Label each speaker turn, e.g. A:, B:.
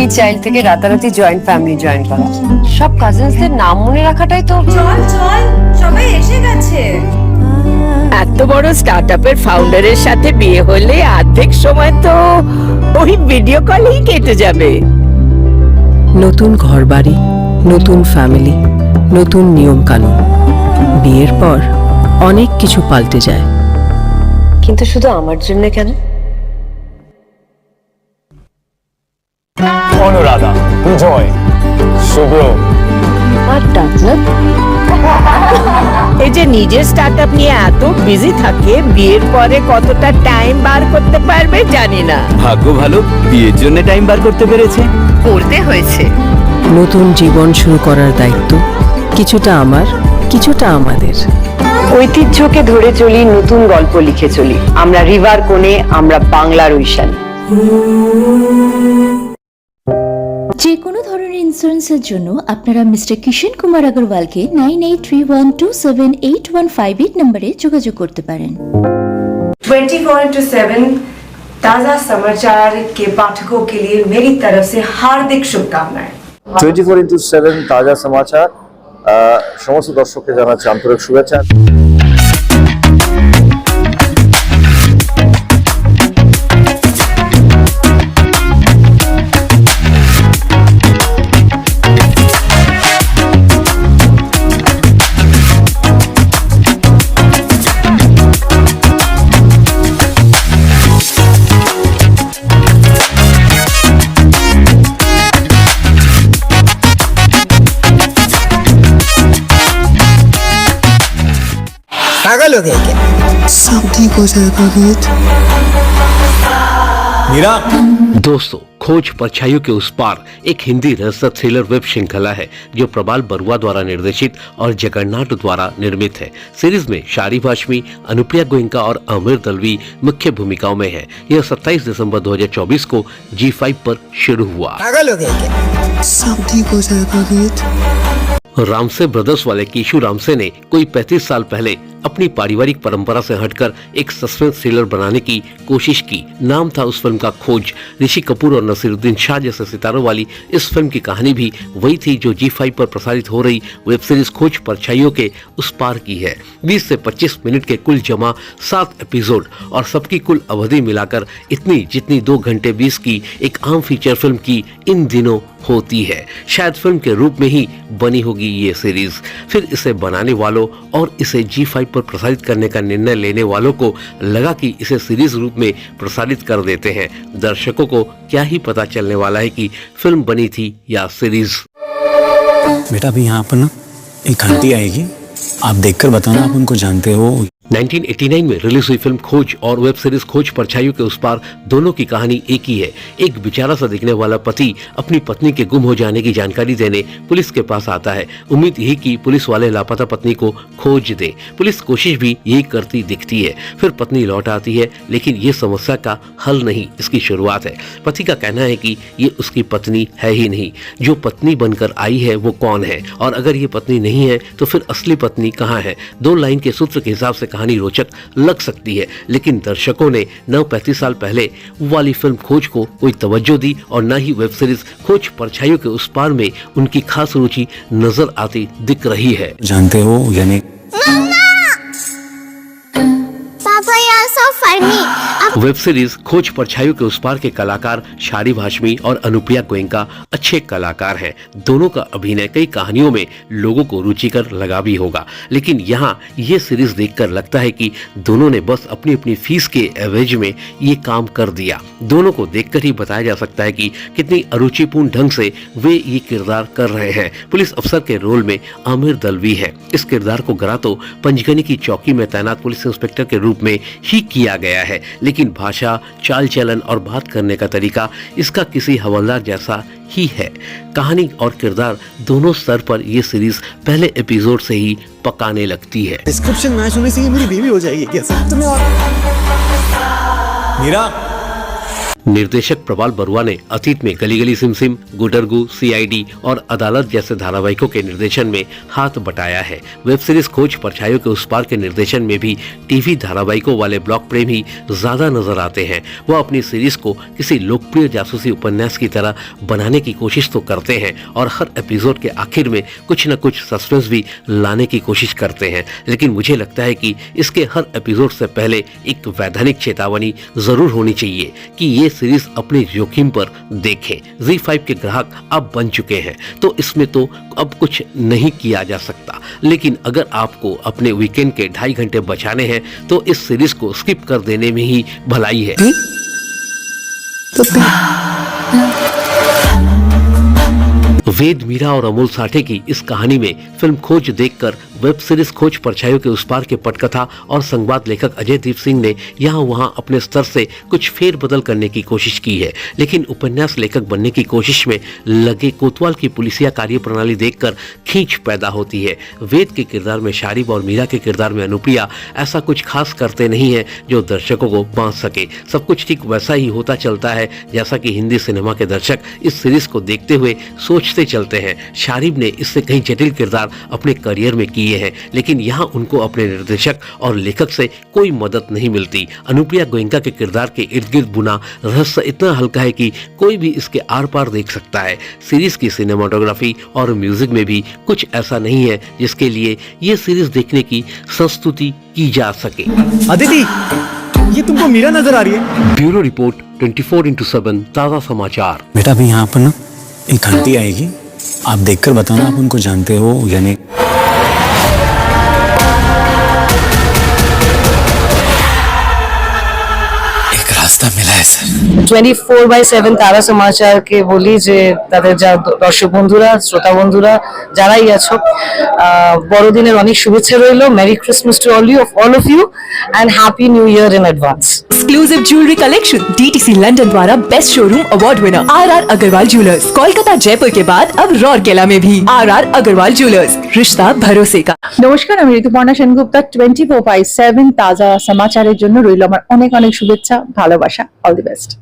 A: Only child থেকে রাতারাতি joint family join করা, সব কাজিনসদের নাম মনে রাখাটাই তো।
B: চল চল, সবাই এসে গেছে।
C: এত বড় স্টার্টআপের ফাউন্ডারের সাথে বিয়ে হলে অর্ধেক সময় তো ওই ভিডিও কলেই কেটে যাবে।
D: নতুন ঘরবাড়ি, নতুন ফ্যামিলি, নতুন নিয়ম কানুন। বিয়ের পর অনেক কিছু পাল্টে যায়।
A: কিন্তু শুধু আমার জন্য কেন?
E: অনুরাধা, বিজয়, শুভ্র
A: আর ডাকলাম
C: এই যে নিজের স্টার্টআপ নিয়ে এত বিজি থাকে, বিয়ের পরে কতটা টাইম বার করতে পারবে জানি না।
F: ভাগ্য ভালো, বিয়ের জন্য টাইম বার করতে পেরেছে।
C: করতে হয়েছে।
D: নতুন জীবন শুরু করার দায়িত্ব কিছুটা আমার, কিছুটা আমাদের।
A: ঐতিহ্যকে ধরে চলি, নতুন গল্প লিখে চলি। আমরা রিভার কোণে, আমরা বাংলার ঐশান।
G: যে কোনো ধরনের ইন্স্যুরেন্সের জন্য আপনারা মিস্টার কিষণ কুমার अग्रवाल-কে 9831278158 নম্বরে যোগাযোগ করতে পারেন।
H: 24/7 ताज़ा समाचार के पाठकों के लिए मेरी तरफ से हार्दिक शुभकामनाएं।
E: 24/7 তাজা সমাচার সমস্ত দর্শককে জানাচ্ছি আন্তরিক শুভেচ্ছা।
I: पागल हो गए क्या? सब ठीक हो जाएगा मीत।
F: मीरा,
J: दोस्तों, खोज परछाइयों के उस पार एक हिंदी रहस्य थ्रिलर वेब श्रृंखला है जो प्रबाल बरुआ द्वारा निर्देशित और जगन्नाथ द्वारा निर्मित है। सीरीज में शारिब हाशमी, अनुप्रिया गोयनका और आमिर दलवी मुख्य भूमिकाओं में है। यह 27 दिसंबर 2024 को G5 पर शुरू हुआ।
I: पागल हो गए क्या? सब ठीक हो जाएगा मीत।
J: रामसे ब्रदर्स वाले कीशु रामसे ने कोई 35 साल पहले अपनी पारिवारिक परंपरा से हटकर एक सस्पेंस थ्रिलर बनाने की कोशिश की। नाम था उस फिल्म का खोज। ऋषि कपूर और नसीरुद्दीन शाह जैसे सितारों वाली इस फिल्म की कहानी भी वही थी जो G5 पर प्रसारित हो रही वेब सीरीज खोज परछाइयों के उस पार की है। 20 से 25 मिनट के कुल जमा 7 एपिसोड और सबकी कुल अवधि मिलाकर इतनी जितनी 2 घंटे 20 की एक आम फीचर फिल्म की इन दिनों होती है। शायद फिल्म के रूप में ही बनी होगी ये सीरीज। फिर इसे बनाने वालों और इसे G5 पर प्रसारित करने का निर्णय लेने वालों को लगा कि इसे सीरीज रूप में प्रसारित कर देते हैं। दर्शकों को क्या ही पता चलने वाला है कि फिल्म बनी थी या सीरीज।
F: बेटा अभी यहाँ पर ना एक आंटी आएगी, आप देखकर बताना आप उनको जानते हो।
J: 1989 में रिलीज हुई फिल्म खोज और वेब सीरीज खोज परछाइयों के उस पार दोनों की कहानी एक ही है। एक बेचारा सा दिखने वाला पति अपनी पत्नी के गुम हो जाने की जानकारी देने पुलिस के पास आता है। उम्मीद यही कि पुलिस वाले लापता पत्नी को खोज दे। पुलिस कोशिश भी यही करती दिखती है। फिर पत्नी लौट आती है, लेकिन ये समस्या का हल नहीं, इसकी शुरुआत है। पति का कहना है कि ये उसकी पत्नी है ही नहीं। जो पत्नी बनकर आई है वो कौन है, और अगर ये पत्नी नहीं है तो फिर असली पत्नी कहाँ है। 2 लाइन के सूत्र के हिसाब से कहानी रोचक लग सकती है, लेकिन दर्शकों ने न 35 साल पहले वाली फिल्म खोज को कोई तवज्जो दी और न ही वेब सीरीज खोज परछाइयों के उस पार में उनकी खास रुचि नजर आती दिख रही है।
F: जानते हो यानी
G: पापा you are so funny.
J: Web series Khoj परछाइयों के उस पार के कलाकार शारिब हाशमी और अनुप्रिया गोयनका अच्छे कलाकार हैं। दोनों का अभिनय कई कहानियों में लोगों को रुचिकर लगा भी होगा, लेकिन यहाँ ये सीरीज देखकर लगता है कि दोनों ने बस अपनी अपनी फीस के एवरेज में ये काम कर दिया। दोनों को देखकर ही बताया जा सकता है कि कितनी अरुचिपूर्ण ढंग से वे ये किरदार कर रहे हैं। पुलिस अफसर के रोल में आमिर दलवी है। इस किरदार को गरा तो पंचगनी की चौकी में तैनात पुलिस इंस्पेक्टर के रूप में ही किया गया है, लेकिन भाषा, चाल चलन और बात करने का तरीका इसका किसी हवलदार जैसा ही है। कहानी और किरदार दोनों स्तर पर ये सीरीज पहले एपिसोड से ही पकाने लगती है।
F: डिस्क्रिप्शन मैच होने से ये मेरी बीवी हो जाएगी क्या? तुम्हें और मीरा
J: निर्देशक प्रबाल बरुआ ने अतीत में गली गली सिम सिम, गुडरगू, सीआईडी और अदालत जैसे धारावाहिकों के निर्देशन में हाथ बटाया है। वेब सीरीज खोज परछाइयों के उस पार के निर्देशन में भी टीवी धारावाहिकों वाले ब्लॉक प्रेमी ज्यादा नजर आते हैं। वह अपनी सीरीज को किसी लोकप्रिय जासूसी उपन्यास की तरह बनाने की कोशिश तो करते हैं और हर एपिसोड के आखिर में कुछ न कुछ सस्पेंस भी लाने की कोशिश करते हैं, लेकिन मुझे लगता है कि इसके हर एपिसोड से पहले एक वैधानिक चेतावनी जरूर होनी चाहिए कि ये सीरीज अपने जोखिम पर देखें। Z5 के ग्राहक अब बन चुके हैं तो इसमें तो अब कुछ नहीं किया जा सकता, लेकिन अगर आपको अपने वीकेंड के 2.5 घंटे बचाने हैं तो इस सीरीज को स्किप कर देने में ही भलाई है। वेद, मीरा और अमोल साठे की इस कहानी में फिल्म खोज देखकर वेब सीरीज खोज परछाइयों के उस पार के पटकथा और संवाद लेखक अजय दीप सिंह ने यहाँ वहाँ अपने स्तर से कुछ फेर बदल करने की कोशिश की है, लेकिन उपन्यास लेखक बनने की कोशिश में लगे कोतवाल की पुलिसिया कार्य प्रणाली देखकर खींच पैदा होती है। वेद के किरदार में शारिब और मीरा के किरदार में अनुप्रिया ऐसा कुछ खास करते नहीं है जो दर्शकों को बांध सके। सब कुछ ठीक वैसा ही होता चलता है जैसा कि हिंदी सिनेमा के दर्शक इस सीरीज को देखते हुए सोचते चलते हैं। शारिब ने इससे कहीं जटिल किरदार अपने करियर में किए हैं, लेकिन यहाँ उनको अपने निर्देशक और लेखक से कोई मदद नहीं मिलती। अनुप्रिया गोयनका के किरदार के इर्द गिर्द बुना रहस्य इतना हल्का है कि कोई भी इसके आर पार देख सकता है। सीरीज की सिनेमाटोग्राफी और म्यूजिक में भी कुछ ऐसा नहीं है जिसके लिए ये सीरीज देखने की संस्तुति की जा सके।
I: अदिति, ये तुमको मीरा नजर आ रही है?
J: ब्यूरो रिपोर्ट 24/7 ताजा समाचार।
F: बेटा अभी यहाँ पर ना एक आंटी आएगी, आप देखकर बताना आप उनको जानते हो या नहीं। एक রাস্তা মিলা है স্যার।
A: 24/7 তারা সমাচারকে বলি যে তাদের যা দর্শক বন্ধুরা, শ্রোতা বন্ধুরা যারাই আছো, বড়দিনের অনেক শুভেচ্ছা রইলো। Merry Christmas to all of you and happy new year in advance।
B: Exclusive jewellery collection DTC London द्वारा best showroom award winner RR Agarwal jewellers, Kolkata Jaipur के बाद अब रौरकेला में भी RR अग्रवाल ज्वेलर्स, रिश्ता भरोसे का।
K: নমস্কার, আমি ঋতুপর্ণা সেনগুপ্তা। 24/7 তাজা সমাচারের জন্য রইল আমার অনেক অনেক শুভেচ্ছা, ভালোবাসা। All the best.